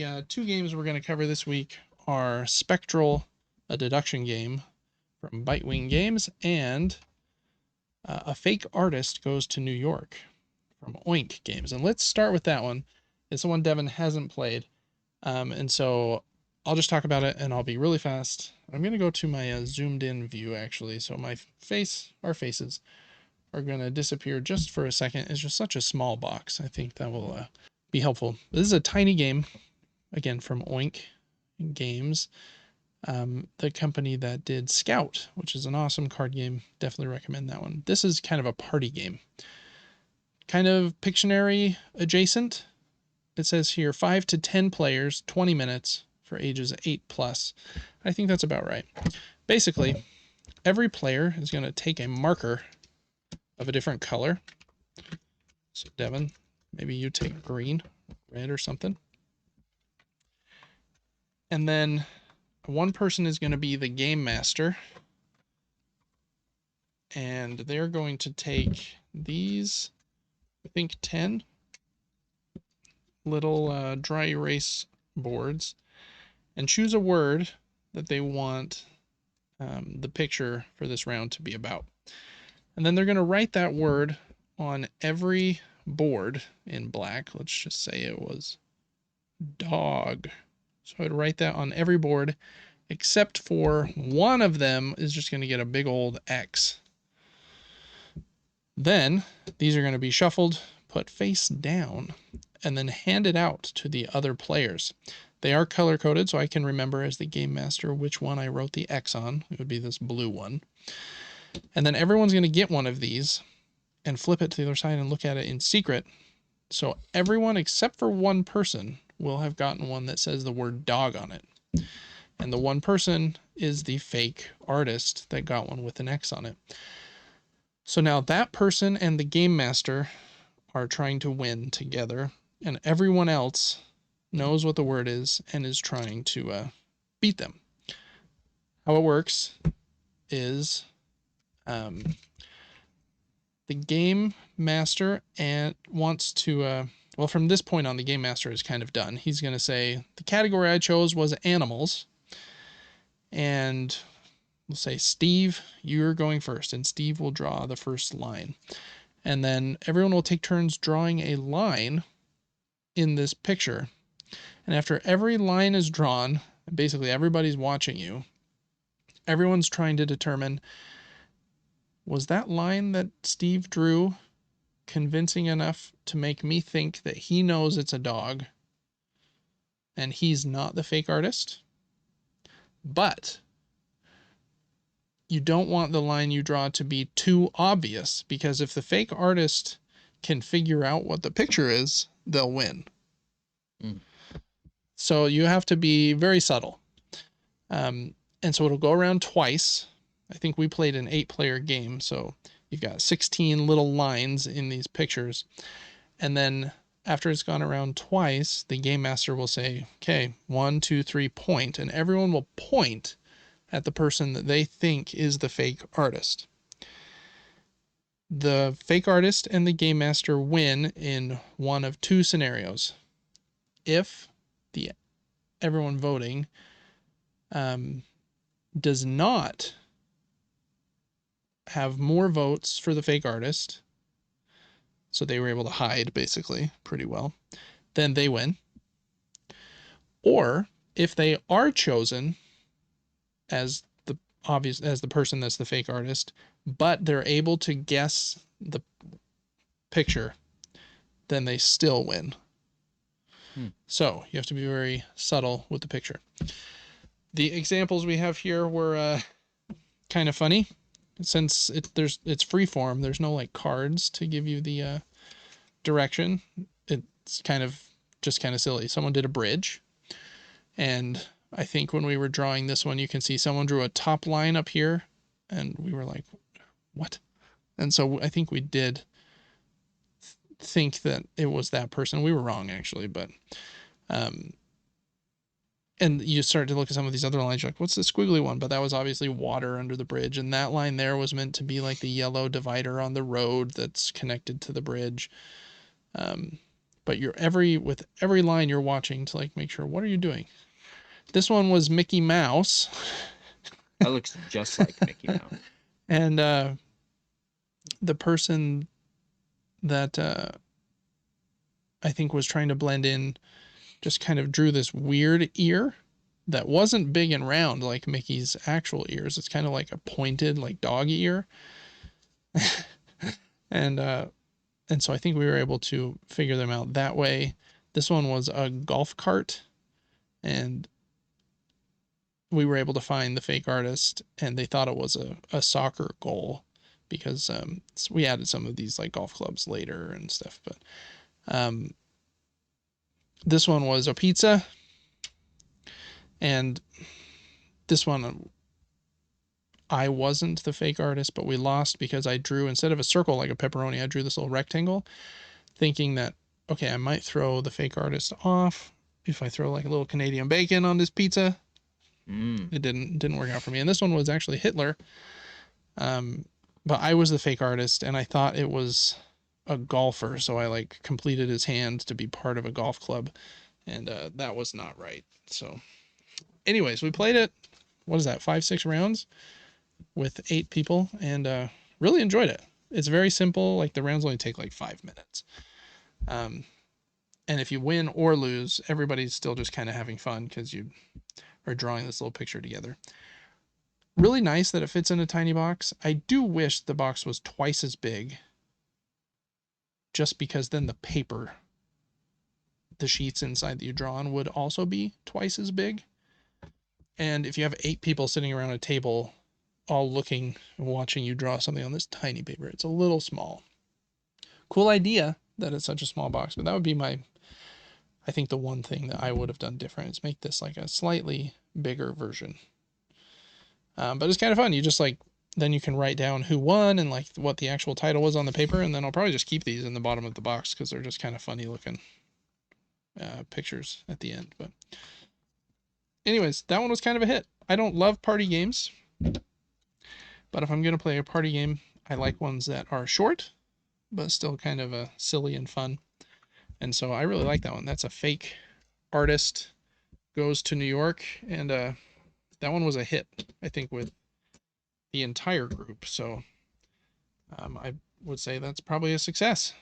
The two games we're going to cover this week are Spectral, a deduction game from Bitewing Games, and A Fake Artist Goes to New York from Oink Games. And let's start with that one. It's the one Devin hasn't played. And so I'll just talk about it and I'll be really fast. I'm going to go to my zoomed in view actually. So our faces are going to disappear just for a second. It's just such a small box. I think that will be helpful. This is a tiny game, again, from Oink Games, the company that did Scout, which is an awesome card game. Definitely recommend that one. This is kind of a party game. Kind of Pictionary adjacent. It says here 5 to 10 players, 20 minutes for ages 8+. I think that's about right. Basically, every player is going to take a marker of a different color. So Devin, maybe you take green, red or something. And then one person is going to be the game master. And they're going to take these, I think 10 little dry erase boards and choose a word that they want the picture for this round to be about. And then they're going to write that word on every board in black. Let's just say it was dog. So I'd write that on every board, except for one of them is just going to get a big old X. Then these are going to be shuffled, put face down, and then handed out to the other players. They are color coded, so I can remember as the game master which one I wrote the X on. It would be this blue one. And then everyone's going to get one of these and flip it to the other side and look at it in secret. So everyone except for one person will have gotten one that says the word dog on it. And the one person is the fake artist that got one with an X on it. So now that person and the game master are trying to win together, and everyone else knows what the word is and is trying to beat them. How it works is the game master wants to, well, from this point on, the game master is kind of done. He's going to say, the category I chose was animals, and we'll say, Steve, you're going first, and Steve will draw the first line. And then everyone will take turns drawing a line in this picture. And after every line is drawn, basically everybody's watching you, everyone's trying to determine, was that line that Steve drew convincing enough to make me think that he knows it's a dog and he's not the fake artist? But you don't want the line you draw to be too obvious, because if the fake artist can figure out what the picture is, they'll win. So you have to be very subtle. And so it'll go around twice. I think we played an 8-player game, so you've got 16 little lines in these pictures. And then after it's gone around twice, the game master will say, okay, 1, 2, 3, point. And everyone will point at the person that they think is the fake artist. The fake artist and the game master win in one of two scenarios. If everyone voting does not have more votes for the fake artist, so they were able to hide basically pretty well, then they win. Or if they are chosen as the person that's the fake artist, but they're able to guess the picture, then they still win. So you have to be very subtle with the picture. The examples we have here were kind of funny. Since it's free form, there's no like cards to give you the direction. It's kind of silly. Someone did a bridge, and I think when we were drawing this one, you can see someone drew a top line up here, and we were like, what? And so I think we did think that it was that person. We were wrong actually, but and you start to look at some of these other lines, you're like, what's the squiggly one? But that was obviously water under the bridge, and that line there was meant to be like the yellow divider on the road that's connected to the bridge. but with every line you're watching to like make sure, what are you doing? This one was Mickey Mouse. That looks just like Mickey Mouse. And the person that I think was trying to blend in just kind of drew this weird ear that wasn't big and round like Mickey's actual ears. It's kind of like a pointed, like dog ear. and so I think we were able to figure them out that way. This one was a golf cart, and we were able to find the fake artist, and they thought it was a soccer goal because so we added some of these like golf clubs later and stuff. But this one was a pizza, and this one I wasn't the fake artist, but we lost because I drew, instead of a circle like a pepperoni, I drew this little rectangle, thinking that, okay, I might throw the fake artist off if I throw like a little Canadian bacon on this pizza. It didn't work out for me. And this one was actually Hitler. But I was the fake artist, and I thought it was a golfer, so I like completed his hand to be part of a golf club, and that was not right. So anyways, we played it, what is that, 5-6 rounds with 8 people, and really enjoyed it. It's very simple. Like the rounds only take like 5 minutes. And if you win or lose, everybody's still just kind of having fun because you are drawing this little picture together. Really nice that it fits in a tiny box. I do wish the box was twice as big, just because then the paper, the sheets inside that you draw on, would also be twice as big. And if you have 8 people sitting around a table all looking and watching you draw something on this tiny paper, it's a little small. Cool idea that it's such a small box, but that would be I think the one thing that I would have done different is make this like a slightly bigger version. But it's kind of fun. You just like, then you can write down who won and like what the actual title was on the paper. And then I'll probably just keep these in the bottom of the box because they're just kind of funny looking pictures at the end. But anyways, that one was kind of a hit. I don't love party games, but if I'm going to play a party game, I like ones that are short, but still kind of silly and fun. And so I really like that one. That's a fake artist goes to New York, and that one was a hit, I think, with the entire group. So I would say that's probably a success.